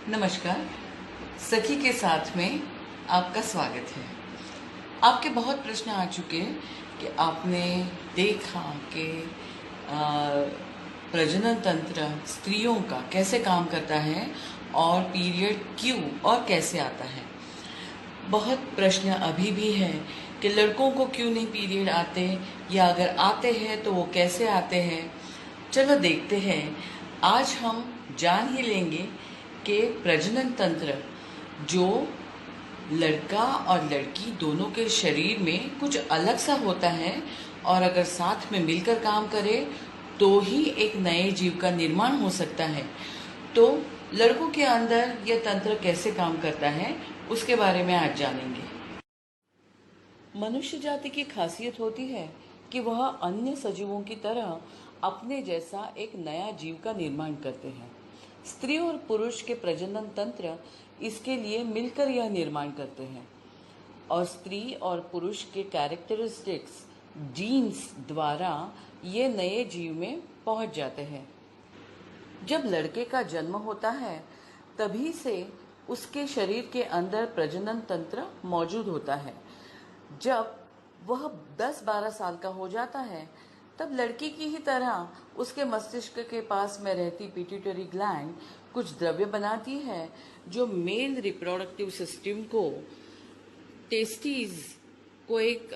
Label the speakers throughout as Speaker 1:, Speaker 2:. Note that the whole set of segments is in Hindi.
Speaker 1: नमस्कार। सखी के साथ में आपका स्वागत है। आपके बहुत प्रश्न आ चुके हैं कि आपने देखा कि प्रजनन तंत्र स्त्रियों का कैसे काम करता है और पीरियड क्यों और कैसे आता है। बहुत प्रश्न अभी भी है कि लड़कों को क्यों नहीं पीरियड आते, या अगर आते हैं तो वो कैसे आते हैं। चलो देखते हैं। आज हम जान ही लेंगे कि प्रजनन तंत्र जो लड़का और लड़की दोनों के शरीर में कुछ अलग सा होता है, और अगर साथ में मिलकर काम करे तो ही एक नए जीव का निर्माण हो सकता है। तो लड़कों के अंदर यह तंत्र कैसे काम करता है उसके बारे में आज जानेंगे। मनुष्य जाति की खासियत होती है कि वह अन्य सजीवों की तरह अपने जैसा एक नया जीव का निर्माण करते हैं। स्त्री और पुरुष के प्रजनन तंत्र इसके लिए मिलकर यह निर्माण करते हैं, और स्त्री और पुरुष के कैरेक्टरिस्टिक्स जीन्स द्वारा ये नए जीव में पहुंच जाते हैं। जब लड़के का जन्म होता है तभी से उसके शरीर के अंदर प्रजनन तंत्र मौजूद होता है। जब वह 10-12 साल का हो जाता है तब लड़की की ही तरह उसके मस्तिष्क के पास में रहती पिट्यूटरी ग्लैंड कुछ द्रव्य बनाती है जो मेल रिप्रोडक्टिव सिस्टम को टेस्टीज को एक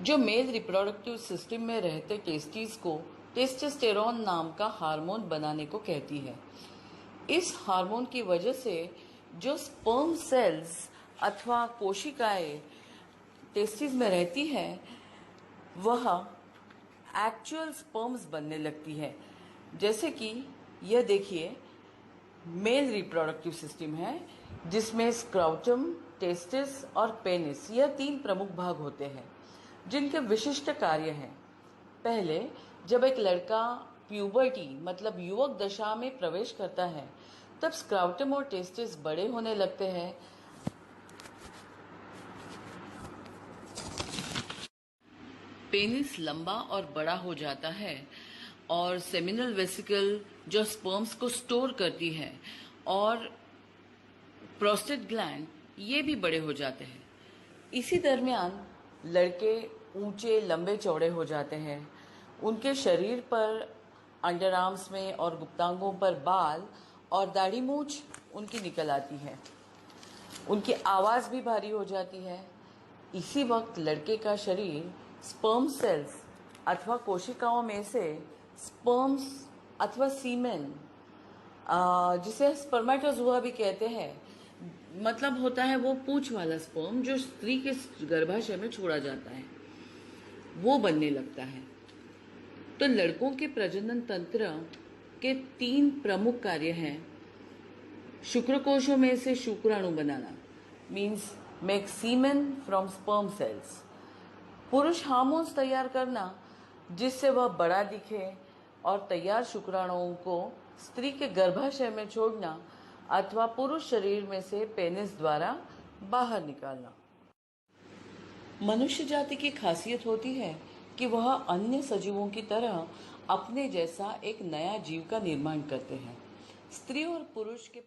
Speaker 1: जो मेल रिप्रोडक्टिव सिस्टम में रहते टेस्टीज को टेस्टोस्टेरोन नाम का हार्मोन बनाने को कहती है। इस हार्मोन की वजह से जो स्पर्म सेल्स अथवा कोशिकाएं टेस्टिस में रहती है वह एक्चुअल स्पर्म्स बनने लगती है। जैसे कि यह देखिए, मेल रिप्रोडक्टिव सिस्टम है जिसमें स्क्राउटम, टेस्टिस और पेनिस यह 3 प्रमुख भाग होते हैं जिनके विशिष्ट कार्य हैं। पहले जब एक लड़का प्यूबर्टी मतलब युवक दशा में प्रवेश करता है तब स्क्राउटम और टेस्टिस बड़े होने लगते हैं। पेनिस लंबा और बड़ा हो जाता है और सेमिनल वेसिकल जो स्पर्म्स को स्टोर करती है और प्रोस्टेट ग्लैंड ये भी बड़े हो जाते हैं। इसी दरमियान लड़के ऊंचे लंबे चौड़े हो जाते हैं। उनके शरीर पर, अंडर आर्म्स में और गुप्तांगों पर बाल और दाढ़ी मूछ उनकी निकल आती है। उनकी आवाज़ भी भारी हो जाती है। इसी वक्त लड़के का शरीर स्पर्म सेल्स अथवा कोशिकाओं में से स्पर्म्स अथवा सीमेन, जिसे स्पर्मेटोजोआ भी कहते हैं, मतलब होता है वो पूंछ वाला स्पर्म जो स्त्री के गर्भाशय में छोड़ा जाता है, वो बनने लगता है। तो लड़कों के प्रजनन तंत्र के 3 प्रमुख कार्य हैं। शुक्रकोशों में से शुक्राणु बनाना, means make semen from sperm cells. पुरुष हार्मोन्स तैयार करना जिससे वह बड़ा दिखे, और तैयार शुक्राणुओं को स्त्री के गर्भाशय में छोड़ना अथवा पुरुष शरीर में से पेनिस द्वारा बाहर निकालना। मनुष्य जाति की खासियत होती है कि वह अन्य सजीवों की तरह अपने जैसा एक नया जीव का निर्माण करते हैं। स्त्री और पुरुष के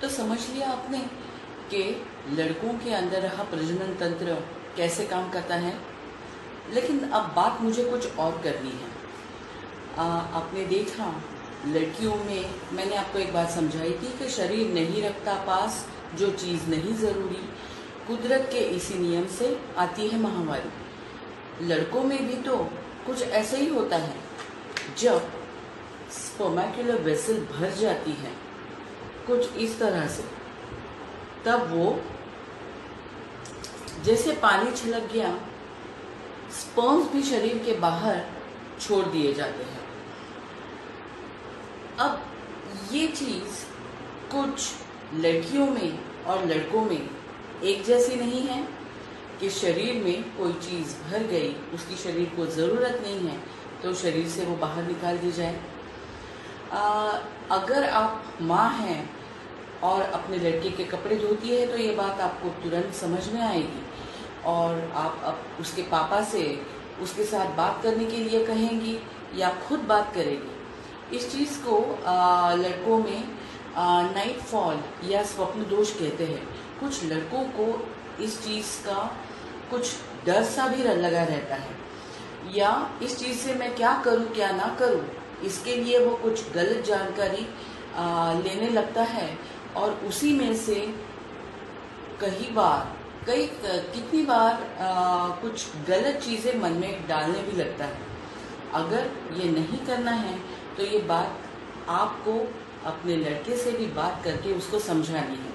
Speaker 1: तो समझ लिया आपने कि लड़कों के अंदर रहा प्रजनन तंत्र कैसे काम करता है। लेकिन अब बात मुझे कुछ और करनी है। आपने देखा लड़कियों में, मैंने आपको एक बात समझाई थी कि शरीर नहीं रखता पास जो चीज़ नहीं ज़रूरी। कुदरत के इसी नियम से आती है महामारी। लड़कों में भी तो कुछ ऐसे ही होता है। जब स्पर्मेक्युलर वेसल भर जाती है कुछ इस तरह से, तब वो जैसे पानी छलक गया, स्पर्म्स भी शरीर के बाहर छोड़ दिए जाते हैं। अब ये चीज़ कुछ लड़कियों में और लड़कों में एक जैसी नहीं है कि शरीर में कोई चीज़ भर गई, उसकी शरीर को ज़रूरत नहीं है, तो शरीर से वो बाहर निकाल दी जाए। अगर आप माँ हैं और अपने लड़के के कपड़े धोती है तो ये बात आपको तुरंत समझ में आएगी और आप अब उसके पापा से उसके साथ बात करने के लिए कहेंगी या खुद बात करेगी। इस चीज़ को लड़कों में नाइट फॉल या स्वप्न दोष कहते हैं। कुछ लड़कों को इस चीज़ का कुछ डर सा भी लगा रहता है, या इस चीज़ से मैं क्या करूं क्या ना करूं, इसके लिए वो कुछ गलत जानकारी लेने लगता है और उसी में से कितनी बार कुछ गलत चीज़ें मन में डालने भी लगता है। अगर ये नहीं करना है तो ये बात आपको अपने लड़के से भी बात करके उसको समझानी है।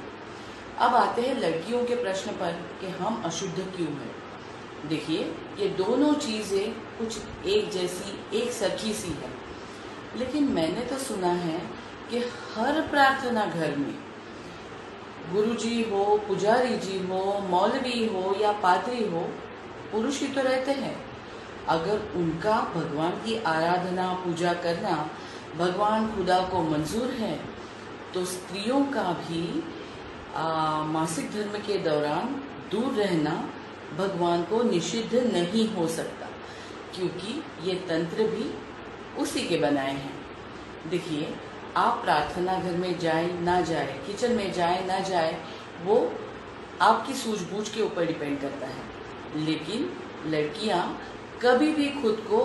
Speaker 1: अब आते हैं लड़कियों के प्रश्न पर कि हम अशुद्ध क्यों हैं। देखिए, ये दोनों चीज़ें कुछ एक जैसी, एक सखी सी है, लेकिन मैंने तो सुना है कि हर प्रार्थना घर में गुरुजी हो, पुजारी जी हो, मौलवी हो या पादरी हो, पुरुष ही तो रहते हैं। अगर उनका भगवान की आराधना पूजा करना भगवान खुदा को मंजूर है तो स्त्रियों का भी मासिक धर्म के दौरान दूर रहना भगवान को निषिद्ध नहीं हो सकता, क्योंकि ये तंत्र भी उसी के बनाए हैं। देखिए, आप प्रार्थना घर में जाए ना जाए, किचन में जाए ना जाए, वो आपकी सूझबूझ के ऊपर डिपेंड करता है। लेकिन लड़कियां कभी भी खुद को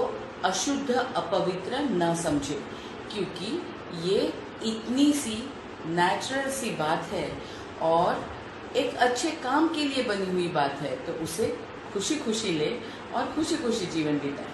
Speaker 1: अशुद्ध, अपवित्र ना समझे, क्योंकि ये इतनी सी नेचुरल सी बात है और एक अच्छे काम के लिए बनी हुई बात है, तो उसे खुशी खुशी ले और खुशी खुशी जीवन बिताए।